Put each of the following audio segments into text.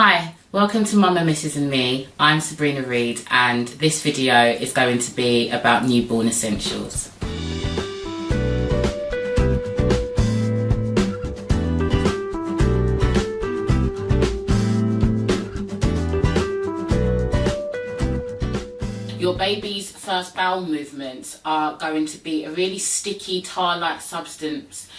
Hi, welcome to Mama, Mrs and Me. I'm Sabrina Reid and this video is going to be about newborn essentials. Your baby's first bowel movements are going to be a really sticky tar-like substance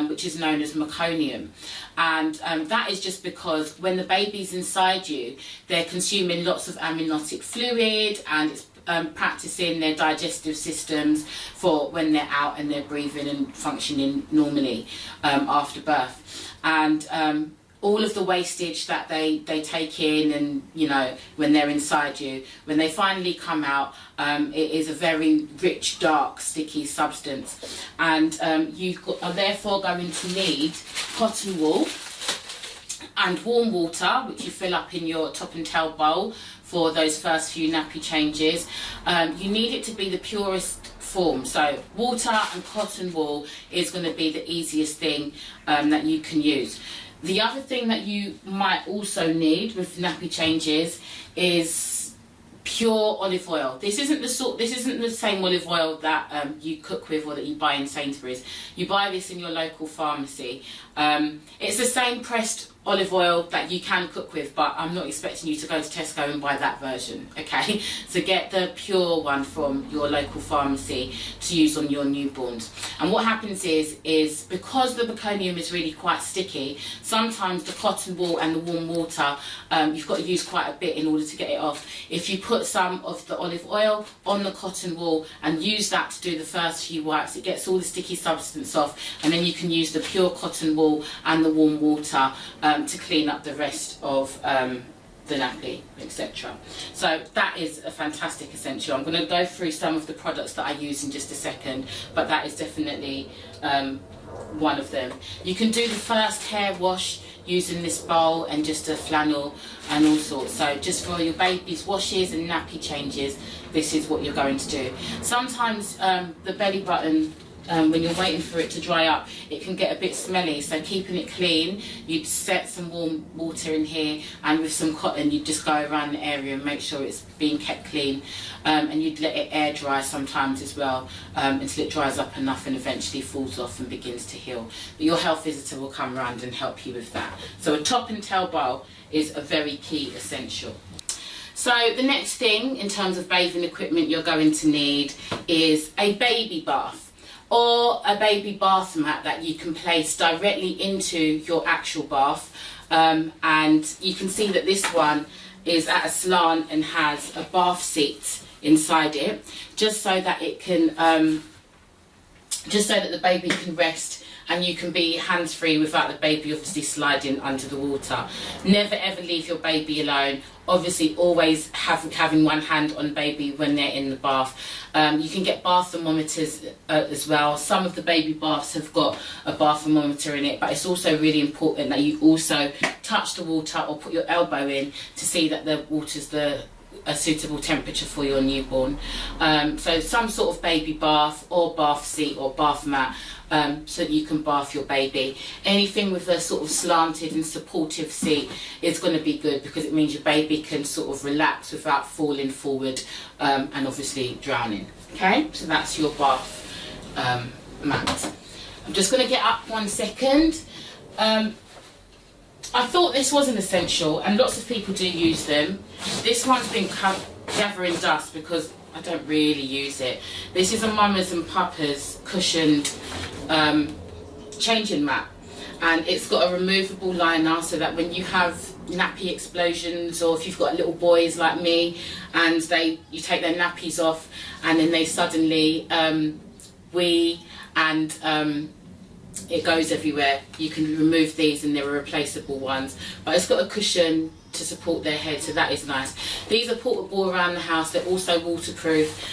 which is known as meconium, and that is just because when the baby's inside you, they're consuming lots of amniotic fluid and it's practicing their digestive systems for when they're out and they're breathing and functioning normally after birth. And all of the wastage that they take in, and you know, when they're inside you, when they finally come out, it is a very rich, dark, sticky substance, and you are therefore going to need cotton wool and warm water, which you fill up in your top and tail bowl for those first few nappy changes. You need it to be the purest form, so water and cotton wool is going to be the easiest thing that you can use. The other thing that you might also need with nappy changes is pure olive oil. This isn't the same olive oil that you cook with or that you buy in Sainsbury's. You buy this in your local pharmacy. It's the same pressed olive oil that you can cook with, but I'm not expecting you to go to Tesco and buy that version, okay? So get the pure one from your local pharmacy to use on your newborns. And what happens is because the meconium is really quite sticky, sometimes the cotton wool and the warm water, you've got to use quite a bit in order to get it off. If you put some of the olive oil on the cotton wool and use that to do the first few wipes, it gets all the sticky substance off, and then you can use the pure cotton wool and the warm water to clean up the rest of the nappy, etc. So that is a fantastic essential. I'm going to go through some of the products that I use in just a second, but that is definitely one of them. You can do the first hair wash using this bowl and just a flannel and all sorts. So just for your baby's washes and nappy changes, this is what you're going to do. Sometimes the belly button, when you're waiting for it to dry up, it can get a bit smelly, so keeping it clean, you'd set some warm water in here, and with some cotton you'd just go around the area and make sure it's being kept clean, and you'd let it air dry sometimes as well, until it dries up enough and eventually falls off and begins to heal. But your health visitor will come around and help you with that. So a top and tail bowl is a very key essential. So the next thing in terms of bathing equipment you're going to need is a baby bath, or a baby bath mat that you can place directly into your actual bath, and you can see that this one is at a slant and has a bath seat inside it, just so that it can just so that the baby can rest and you can be hands-free without the baby obviously sliding under the water. Never ever leave your baby alone. Obviously always having one hand on baby when they're in the bath. You can get bath thermometers as well. Some of the baby baths have got a bath thermometer in it, but it's also really important that you also touch the water or put your elbow in to see that the water's a suitable temperature for your newborn. So some sort of baby bath or bath seat or bath mat, so that you can bath your baby. Anything with a sort of slanted and supportive seat is going to be good, because it means your baby can sort of relax without falling forward and obviously drowning. Okay, so that's your bath mat. I'm just going to get up 1 second. I thought this was an essential, and lots of people do use them. This one's been gathering dust because I don't really use it. This is a Mamas and Papas cushioned changing mat, and it's got a removable liner so that when you have nappy explosions, or if you've got little boys like me and you take their nappies off and then they suddenly wee and it goes everywhere, you can remove these, and there are replaceable ones, but it's got a cushion to support their head, so that is nice. These are portable around the house. They're also waterproof.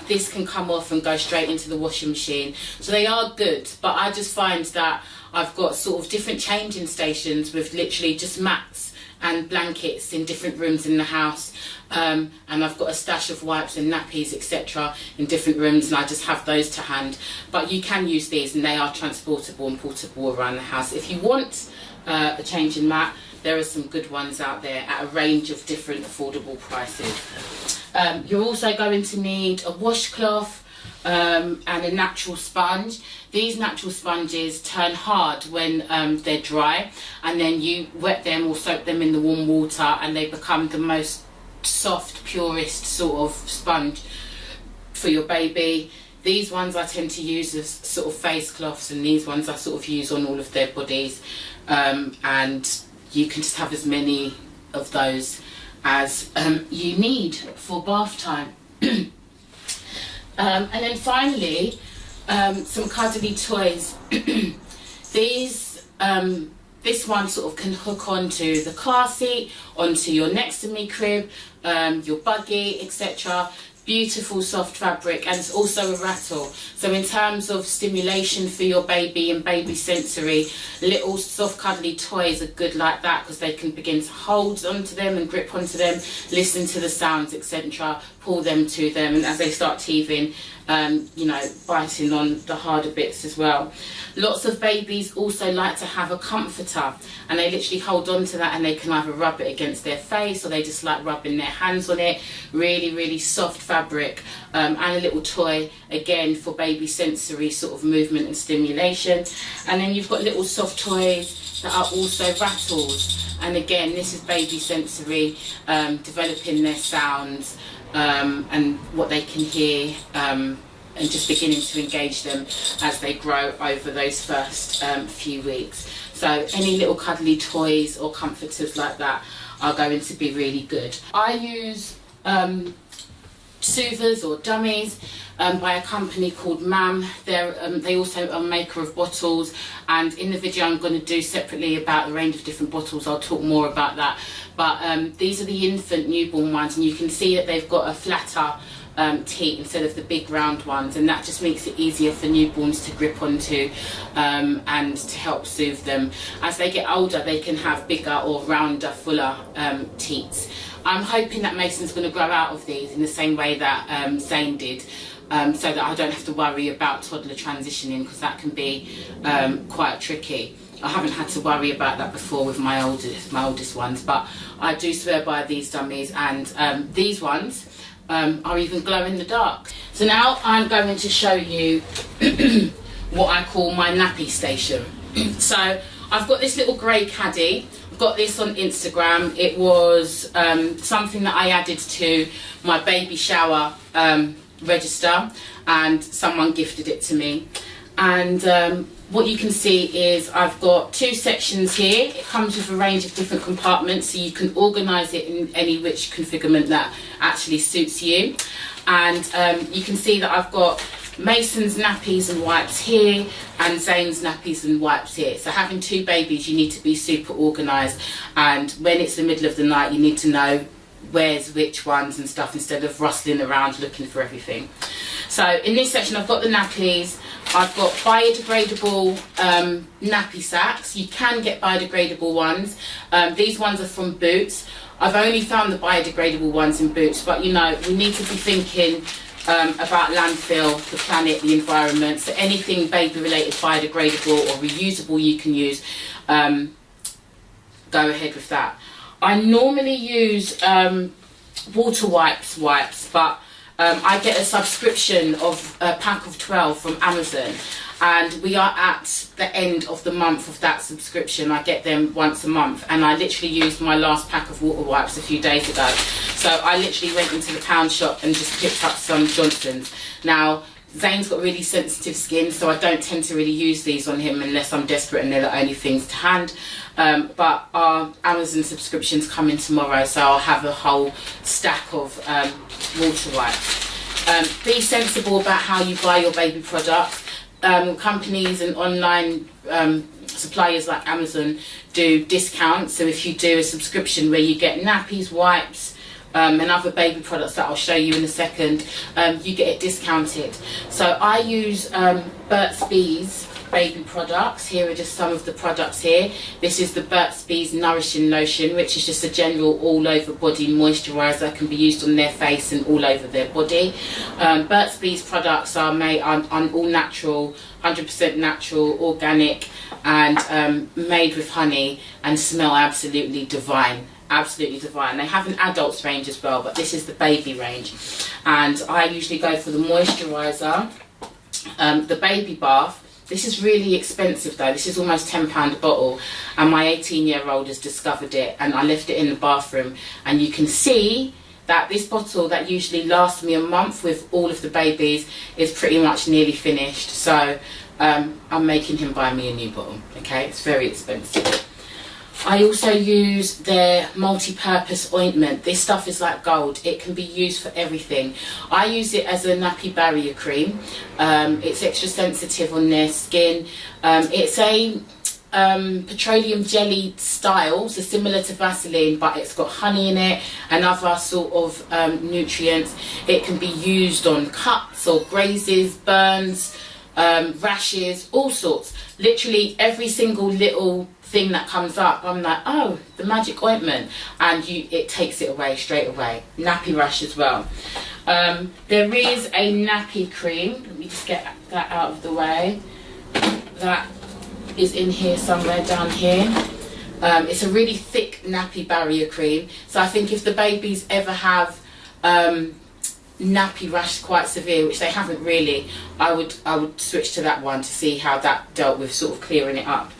This can come off and go straight into the washing machine, so they are good. But I just find that I've got sort of different changing stations with literally just mats and blankets in different rooms in the house, and I've got a stash of wipes and nappies etc. in different rooms, and I just have those to hand. But you can use these, and they are transportable and portable around the house. If you want a change in mat, there are some good ones out there at a range of different affordable prices. You're also going to need a washcloth and a natural sponge. These natural sponges turn hard when they're dry, and then you wet them or soak them in the warm water and they become the most soft, purest sort of sponge for your baby. These ones I tend to use as sort of face cloths, and these ones I sort of use on all of their bodies, and you can just have as many of those as you need for bath time. And then finally, some cuddly toys. These, this one sort of can hook onto the car seat, onto your next to me crib, your buggy, etc. Beautiful soft fabric, and it's also a rattle. So in terms of stimulation for your baby and baby sensory, little soft cuddly toys are good like that, because they can begin to hold onto them and grip onto them, listen to the sounds, etc., pull them to them, and as they start teething, you know, biting on the harder bits as well. Lots of babies also like to have a comforter, and they literally hold on to that, and they can either rub it against their face or they just like rubbing their hands on it. Really, really soft fabric, and a little toy again for baby sensory sort of movement and stimulation. And then you've got little soft toys that are also rattles, and again this is baby sensory, developing their sounds and what they can hear, and just beginning to engage them as they grow over those first few weeks. So any little cuddly toys or comforters like that are going to be really good. I use soothers or dummies by a company called Mam. They also are a maker of bottles, and in the video I'm going to do separately about the range of different bottles. I'll talk more about that, but these are the infant newborn ones, and you can see that they've got a flatter teat instead of the big round ones, and that just makes it easier for newborns to grip onto and to help soothe them. As they get older, they can have bigger or rounder, fuller teats. I'm hoping that Mason's going to grow out of these in the same way that Zane did, so that I don't have to worry about toddler transitioning, because that can be quite tricky. I haven't had to worry about that before with my oldest ones, but I do swear by these dummies, and these ones are even glow in the dark. So now I'm going to show you what I call my nappy station. So I've got this little grey caddy. I've got this on Instagram. It was something that I added to my baby shower register, and someone gifted it to me. And what you can see is I've got two sections here. It comes with a range of different compartments, so you can organise it in any which configurement that actually suits you. And you can see that I've got Mason's nappies and wipes here, and Zane's nappies and wipes here. So having two babies, you need to be super organised, and when it's the middle of the night, you need to know where's which ones and stuff, instead of rustling around looking for everything. So in this section I've got the nappies. I've got biodegradable nappy sacks. You can get biodegradable ones. These ones are from Burts. I've only found the biodegradable ones in Burts, but you know, we need to be thinking about landfill, the planet, the environment. So anything baby related biodegradable or reusable you can use, go ahead with that. I normally use Waterwipes wipes, but I get a subscription of a pack of 12 from Amazon, and we are at the end of the month of that subscription. I get them once a month, and I literally used my last pack of water wipes a few days ago. So I literally went into the pound shop and just picked up some Johnson's. Now Zane's got really sensitive skin, so I don't tend to really use these on him unless I'm desperate and they're the only things to hand. But our Amazon subscription's coming tomorrow, so I'll have a whole stack of water wipes. Be sensible about how you buy your baby products. Companies and online suppliers like Amazon do discounts, so if you do a subscription where you get nappies, wipes, and other baby products that I'll show you in a second, you get it discounted. So I use Burt's Bees baby products. Here are just some of the products here. This is the Burts Bees Nourishing Lotion, which is just a general all over body moisturiser, can be used on their face and all over their body. Burts Bees products are made on all natural, 100% natural, organic, and made with honey, and smell absolutely divine. Absolutely divine. They have an adults range as well, but this is the baby range. And I usually go for the moisturiser, the baby bath. This is really expensive though. This is almost £10 a bottle, and my 18-year-old has discovered it, and I left it in the bathroom, and you can see that this bottle that usually lasts me a month with all of the babies is pretty much nearly finished. So I'm making him buy me a new bottle. Okay, it's very expensive. I also use their multi-purpose ointment. This stuff is like gold. It can be used for everything. I use it as a nappy barrier cream. It's extra sensitive on their skin. It's a petroleum jelly style, so similar to Vaseline, but it's got honey in it and other sort of nutrients. It can be used on cuts or grazes, burns, rashes, all sorts. Literally every single little thing that comes up, I'm like, oh, the magic ointment, and it takes it away straight away. Nappy rash as well. There is a nappy cream. Let me just get that out of the way. That is in here somewhere down here. It's a really thick nappy barrier cream, so I think if the babies ever have nappy rash quite severe, which they haven't really, I would switch to that one to see how that dealt with sort of clearing it up.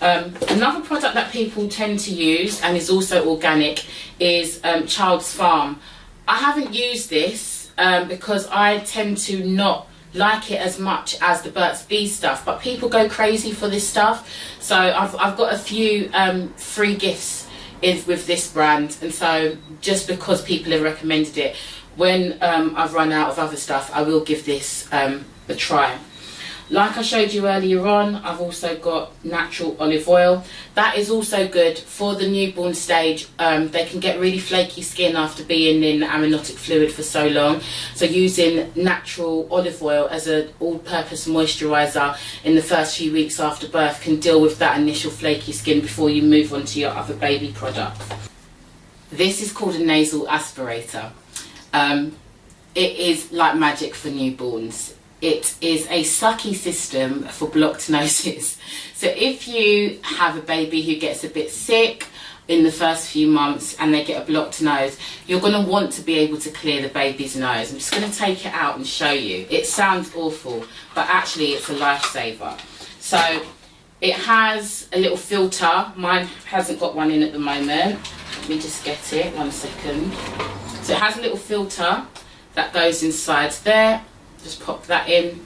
Another product that people tend to use, and is also organic, is Child's Farm. I haven't used this because I tend to not like it as much as the Burt's Bees stuff, but people go crazy for this stuff. So I've got a few free gifts with this brand, and so just because people have recommended it, when I've run out of other stuff, I will give this a try. Like I showed you earlier on, I've also got natural olive oil. That is also good for the newborn stage. They can get really flaky skin after being in amniotic fluid for so long. So using natural olive oil as an all-purpose moisturiser in the first few weeks after birth can deal with that initial flaky skin before you move on to your other baby products. This is called a nasal aspirator. It is like magic for newborns. It is a sucky system for blocked noses. So if you have a baby who gets a bit sick in the first few months and they get a blocked nose, you're going to want to be able to clear the baby's nose. I'm just going to take it out and show you. It sounds awful, but actually it's a lifesaver. So it has a little filter. Mine hasn't got one in at the moment. Let me just get it, 1 second. So it has a little filter that goes inside there. Just pop that in, and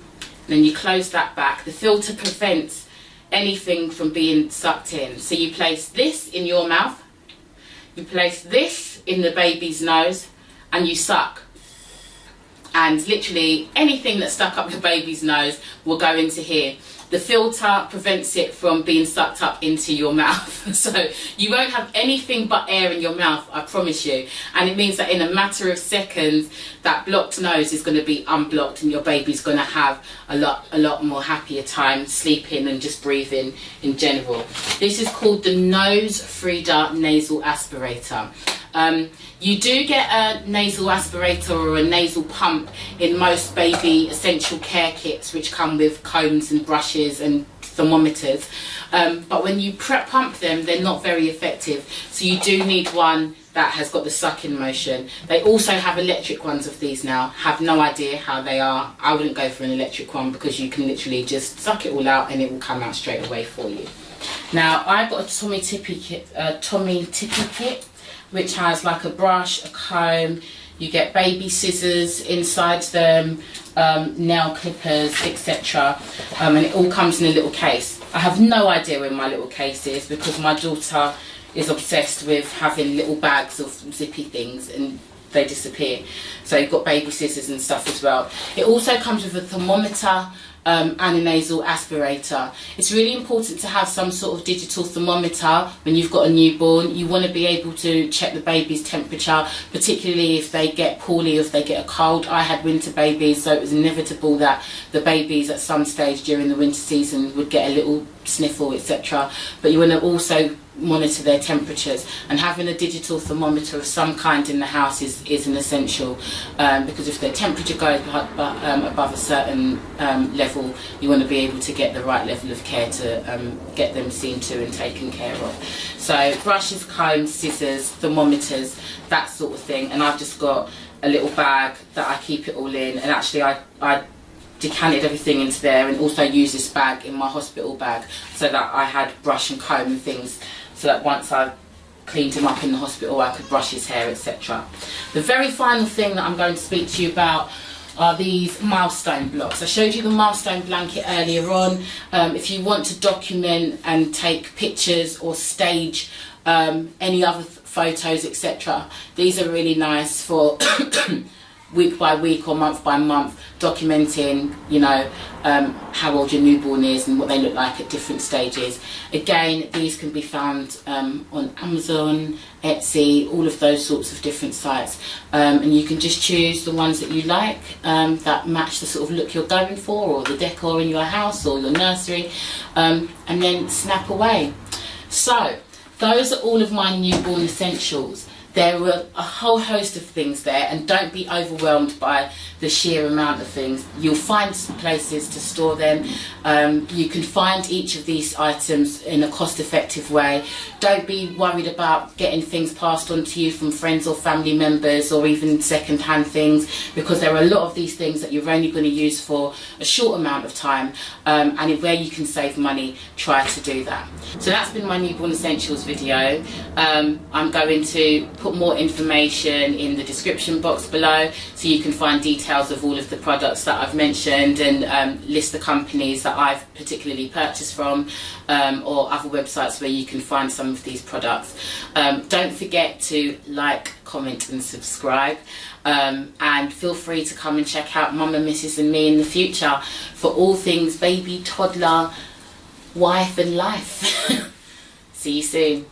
then you close that back. The filter prevents anything from being sucked in. So you place this in your mouth, you place this in the baby's nose, and you suck. And literally anything that's stuck up the baby's nose will go into here. The filter prevents it from being sucked up into your mouth. So you won't have anything but air in your mouth, I promise you. And it means that in a matter of seconds, that blocked nose is going to be unblocked, and your baby's going to have a lot more happier time sleeping and just breathing in general. This is called the Nose Frida Nasal Aspirator. You do get a nasal aspirator or a nasal pump in most baby essential care kits, which come with combs and brushes and thermometers, but when you pump them, they're not very effective. So you do need one that has got the sucking motion. They also have electric ones of these now. Have no idea how they are. I wouldn't go for an electric one because you can literally just suck it all out and it will come out straight away for you. Now I've got a Tommee Tippee kit, which has like a brush, a comb, you get baby scissors inside them, nail clippers, etc. And it all comes in a little case. I have no idea where my little case is because my daughter is obsessed with having little bags of zippy things, and they disappear. So you've got baby scissors and stuff as well. It also comes with a thermometer and a nasal aspirator. It's really important to have some sort of digital thermometer when you've got a newborn. You want to be able to check the baby's temperature, particularly if they get poorly, if they get a cold. I had winter babies, so it was inevitable that the babies at some stage during the winter season would get a little sniffle, etc. But you want to also monitor their temperatures, and having a digital thermometer of some kind in the house is an essential, because if their temperature goes above a certain level, you want to be able to get the right level of care to get them seen to and taken care of. So brushes, combs, scissors, thermometers, that sort of thing. And I've just got a little bag that I keep it all in, and actually I decanted everything into there, and also use this bag in my hospital bag so that I had brush and comb and things, so that once I cleaned him up in the hospital I could brush his hair, etc. The very final thing that I'm going to speak to you about are these milestone blocks. I showed you the milestone blanket earlier on. If you want to document and take pictures or stage any other photos, etc., these are really nice for week by week or month by month, documenting, you know, how old your newborn is and what they look like at different stages. Again, these can be found on Amazon, Etsy, all of those sorts of different sites, and you can just choose the ones that you like, that match the sort of look you're going for, or the decor in your house or your nursery, and then snap away. So those are all of my newborn essentials. There were a whole host of things there, and don't be overwhelmed by the sheer amount of things. You'll find some places to store them. You can find each of these items in a cost-effective way. Don't be worried about getting things passed on to you from friends or family members, or even second-hand things, because there are a lot of these things that you're only going to use for a short amount of time, and where you can save money, try to do that. So that's been my newborn essentials video. I'm going to put more information in the description box below, so you can find details of all of the products that I've mentioned, and list the companies that I've particularly purchased from, or other websites where you can find some of these products. Don't forget to like, comment and subscribe, and feel free to come and check out Mum and Mrs and me in the future for all things baby, toddler, wife and life. See you soon.